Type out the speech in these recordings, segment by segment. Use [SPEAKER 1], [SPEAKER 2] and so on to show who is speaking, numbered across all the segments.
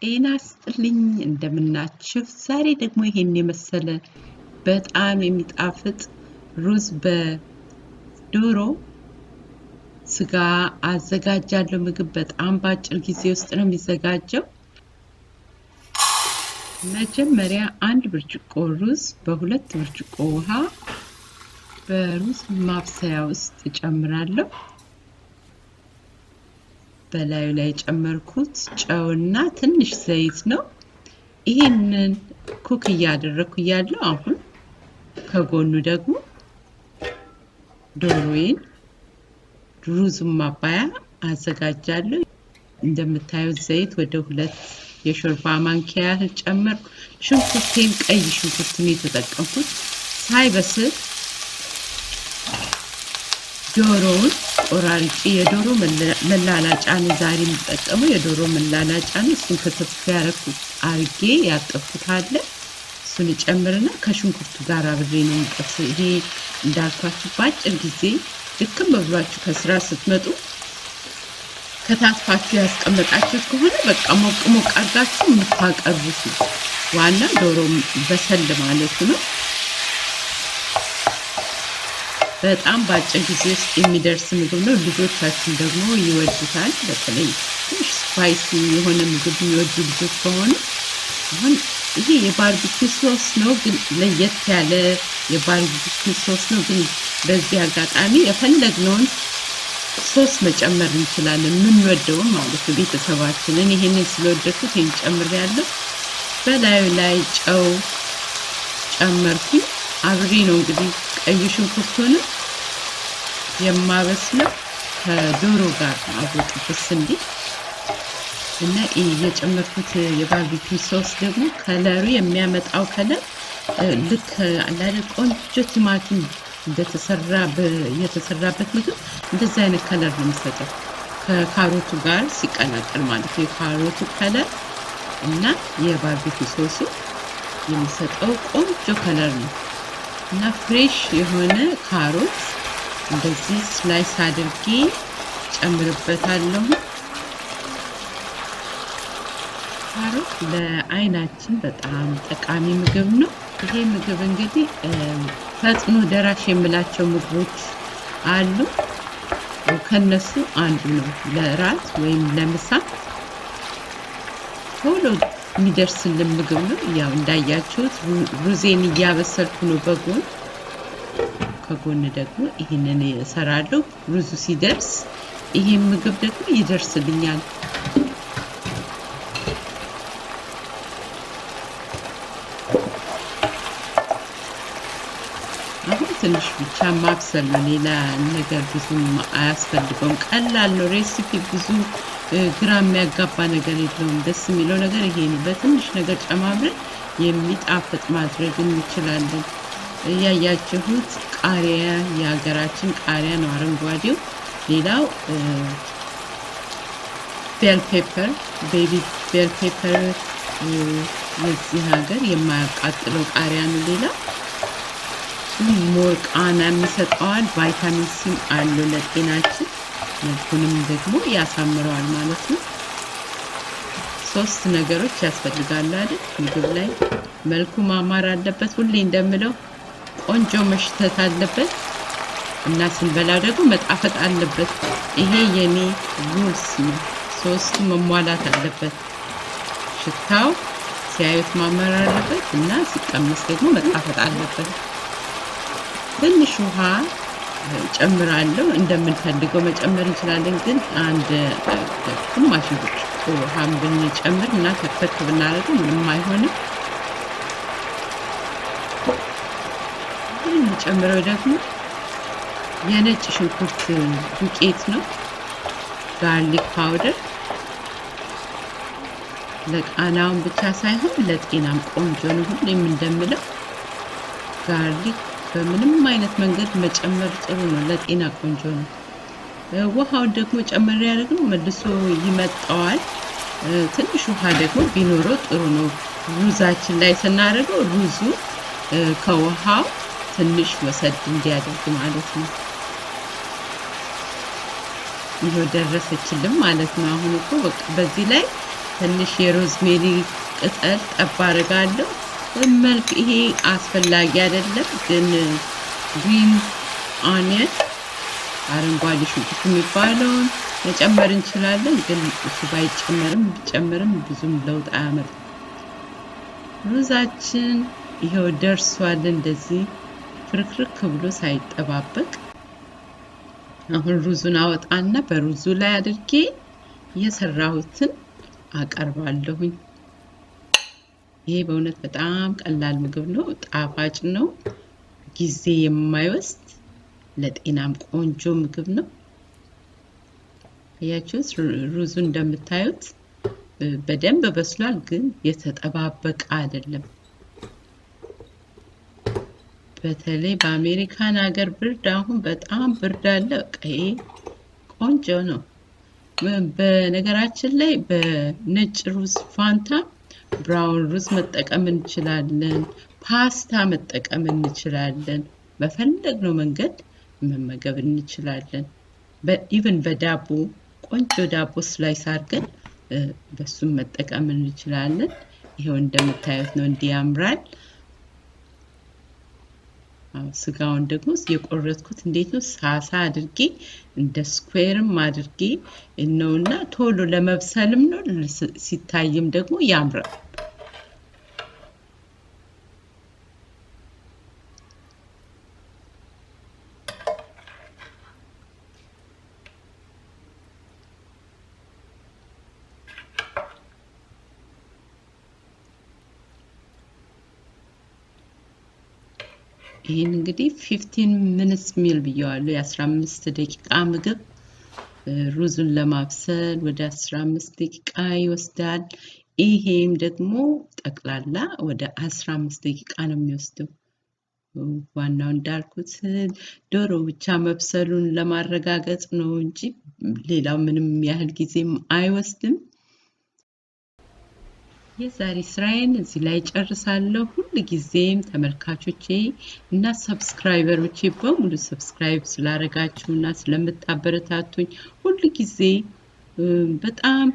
[SPEAKER 1] ጤና ይስጥልኝ እንደምናችሁ። ዛሬ ደግሞ ይሄን የመሰለ በጣም የሚጣፍጥ ሩዝ በዶሮ ስጋ አዘጋጃለሁ። ምግብ በጣም በአጭር ጊዜ ውስጥ ነው የሚዘጋጀው። መጀመሪያ አንድ ብርጭቆ ሩዝ በሁለት ብርጭቆ ውሃ በሩዝ ማብሰያ ውስጥ ጨምራለሁ። በላዩ ላይ ጨመርኩት ጨውና ትንሽ ዘይት ነው። ይሄንን ኩክ እያደረኩ ያለው አሁን ከጎኑ ደግሞ ዶሮዬን ሩዙን ማባያ አዘጋጃለሁ። እንደምታዩት ዘይት ወደ 2 የሾርባ ማንኪያ ያህል ጨመርኩ። ሽንኩርቴን ቀይ ሽንኩርትን የተጠቀምኩት ሳይበስል ዶሮውን ቆራርጬ የዶሮ መላላጫ ነው ዛሬ የምጠቀመው። የዶሮ መላላጫ ነው። እሱን ከተፍ ያደረኩት አርጌ ያጠብኩት አለ። እሱን ጨምርና ከሽንኩርቱ ጋር አብሬ ነው የምጠብሰው። ይሄ እንዳልኳችሁ በአጭር ጊዜ ድክም ብሏችሁ ከስራ ስትመጡ ከታትፋችሁ ያስቀመጣችሁ ከሆነ በቃ ሞቅ ሞቅ አድርጋችሁ የምታቀርቡት ነው። ዋና ዶሮ በሰል ማለት ነው። በጣም በአጭር ጊዜ ውስጥ የሚደርስ ምግብ ነው። ልጆቻችን ደግሞ ይወዱታል። በተለይ ትንሽ ስፓይሲ የሆነ ምግብ የሚወዱ ልጆች ከሆኑ አሁን ይሄ የባርቢኪው ሶስ ነው፣ ግን ለየት ያለ የባርቢኪው ሶስ ነው። ግን በዚህ አጋጣሚ የፈለግነውን ሶስ መጨመር እንችላለን፣ የምንወደውን ማለት ነው። ቤተሰባችንን ይሄንን ስለወደድኩት ይሄን ጨምሬያለሁ። በላዩ ላይ ጨው ጨመርኩኝ። አብሬ ነው እንግዲህ ቀይ ሽንኩርቱን የማበስለው ከዶሮ ጋር አብሮ ጥብስ እንዲል እና የጨመርኩት የባርቢኪው ሶስ ደግሞ ከለሩ የሚያመጣው ከለር ልክ አላለ ቆንጆ ቲማቲም የተሰራበት ምግብ እንደዚህ አይነት ከለር ነው የሚሰጠው ከካሮቱ ጋር ሲቀላቀል ማለት ነው። የካሮቱ ከለር እና የባርቢኪው ሶሱ የሚሰጠው ቆንጆ ከለር ነው። እና ፍሬሽ የሆነ ካሮት እንደዚህ ስላይስ አድርጌ ጨምርበታለሁ። ካሮት ለአይናችን በጣም ጠቃሚ ምግብ ነው። ይሄ ምግብ እንግዲህ ፈጥኖ ደራሽ የምላቸው ምግቦች አሉ። ከነሱ አንዱ ነው። ለራት ወይም ለምሳ ቶሎ የሚደርስልን ምግብ ነው። ያው እንዳያችሁት ሩዜን እያበሰልኩ ነው በጎን። ከጎን ደግሞ ይሄንን እሰራለሁ። ሩዙ ሲደርስ ይሄ ምግብ ደግሞ ይደርስልኛል። አሁን ትንሽ ብቻ ማብሰል ነው። ሌላ ነገር ብዙም አያስፈልገውም። ቀላል ነው። ሬሲፒ ብዙ ግራ የሚያጋባ ነገር የለውም። ደስ የሚለው ነገር ይሄ ነው። በትንሽ ነገር ጨማምረን የሚጣፍጥ ማድረግ እንችላለን። ያያችሁት ቃሪያ የሀገራችን ቃሪያ ነው፣ አረንጓዴው። ሌላው ቤል ፔፐር፣ ቤቢ ቤል ፔፐር የዚህ ሀገር የማያቃጥለው ቃሪያ ነው። ሌላ ሞር ቃና የሚሰጠዋል። ቫይታሚን ሲ አለው ለጤናችን። መልኩንም ደግሞ ያሳምረዋል ማለት ነው። 3 ነገሮች ያስፈልጋሉ አይደል? ምግብ ላይ መልኩ ማማር አለበት። ሁሌ እንደምለው ቆንጆ መሽተት አለበት እና ስንበላው ደግሞ መጣፈጥ አለበት። ይሄ የኔ ሩልስ ነው። 3ቱ መሟላት አለበት። ሽታው ሲያዩት ማማር አለበት እና ሲቀመስ ደግሞ መጣፈጥ አለበት። ትንሽ ውሃ ጨምራለሁ። እንደምንፈልገው መጨመር እንችላለን፣ ግን አንድ ግማሽ ብርጭቆ ውሃም ብንጨምር እና ከፈት ብናደርገው ምንም አይሆንም። የምጨምረው ደግሞ የነጭ ሽንኩርት ዱቄት ነው፣ ጋርሊክ ፓውደር። ለቃናውን ብቻ ሳይሆን ለጤናም ቆንጆ ነው። ሁሌም እንደምለው ጋርሊክ በምንም አይነት መንገድ መጨመር ጥሩ ነው፣ ለጤና ቆንጆ ነው። ውሃውን ደግሞ ጨመር ያደርግነው መልሶ ይመጣዋል። ትንሽ ውሃ ደግሞ ቢኖረው ጥሩ ነው። ሩዛችን ላይ ስናደርገው ሩዙ ከውሃው ትንሽ ወሰድ እንዲያደርግ ማለት ነው። ይሄው ደረሰችልን ማለት ነው። አሁን እኮ በቃ በዚህ ላይ ትንሽ የሮዝሜሪ ቅጠል ጠብ አደርጋለሁ። መልክ ይሄ አስፈላጊ አይደለም ግን ግሪን ኦኒየን አረንጓዴ ሽንኩርት የሚባለውን መጨመር እንችላለን ግን እሱ ቢጨመርም ብዙም ለውጥ አያመጣም። ሩዛችን ይሄው ደርሷል እንደዚህ ፍርክርክ ብሎ ሳይጠባበቅ። አሁን ሩዙን አወጣና በሩዙ ላይ አድርጌ የሰራሁትን አቀርባለሁኝ። ይሄ በእውነት በጣም ቀላል ምግብ ነው፣ ጣፋጭ ነው፣ ጊዜ የማይወስድ ለጤናም ቆንጆ ምግብ ነው። ያቺስ ሩዙ እንደምታዩት በደንብ በስሏል ግን የተጠባበቀ አይደለም። በተለይ በአሜሪካን ሀገር ብርድ አሁን በጣም ብርድ አለ። ቀይ ቆንጆ ነው። በነገራችን ላይ በነጭ ሩዝ ፋንታ ብራውን ሩዝ መጠቀም እንችላለን፣ ፓስታ መጠቀም እንችላለን፣ በፈለግነው መንገድ መመገብ እንችላለን። ኢቭን በዳቦ ቆንጆ ዳቦ ስላይስ አድርገን በሱም መጠቀም እንችላለን። ይሄው እንደምታዩት ነው እንዲህ ያምራል። ስጋውን ደግሞ የቆረጥኩት እንዴት ነው ሳሳ አድርጌ እንደ ስኩዌርም አድርጌ ነውና ቶሎ ለመብሰልም ነው ሲታይም ደግሞ ያምራል። ይሄን እንግዲህ 15 minutes meal ብየዋለሁ። የ15 ደቂቃ ምግብ ሩዙን ለማብሰል ወደ 15 ደቂቃ ይወስዳል። ይሄም ደግሞ ጠቅላላ ወደ 15 ደቂቃ ነው የሚወስደው። ዋናው እንዳልኩት ዶሮ ብቻ መብሰሉን ለማረጋገጥ ነው እንጂ ሌላው ምንም ያህል ጊዜም አይወስድም። የዛሬ ስራዬን እዚህ ላይ ጨርሳለሁ። ሁሉ ጊዜም ተመልካቾቼ እና ሰብስክራይበሮቼ በሙሉ ሰብስክራይብ ስላደረጋችሁና ስለምታበረታቱኝ ሁሉ ጊዜ በጣም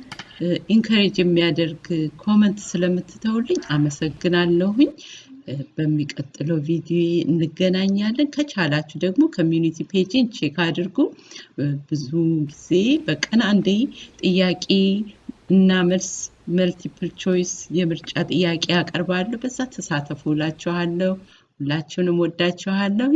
[SPEAKER 1] ኢንከሬጅ የሚያደርግ ኮሜንት ስለምትተውልኝ አመሰግናለሁኝ። በሚቀጥለው ቪዲዮ እንገናኛለን። ከቻላችሁ ደግሞ ኮሚኒቲ ፔጅን ቼክ አድርጉ። ብዙ ጊዜ በቀን አንዴ ጥያቄ እና መልስ መልቲፕል ቾይስ የምርጫ ጥያቄ አቀርባለሁ። በዛ ተሳተፉላችኋለሁ። ሁላችሁንም ወዳችኋለሁ።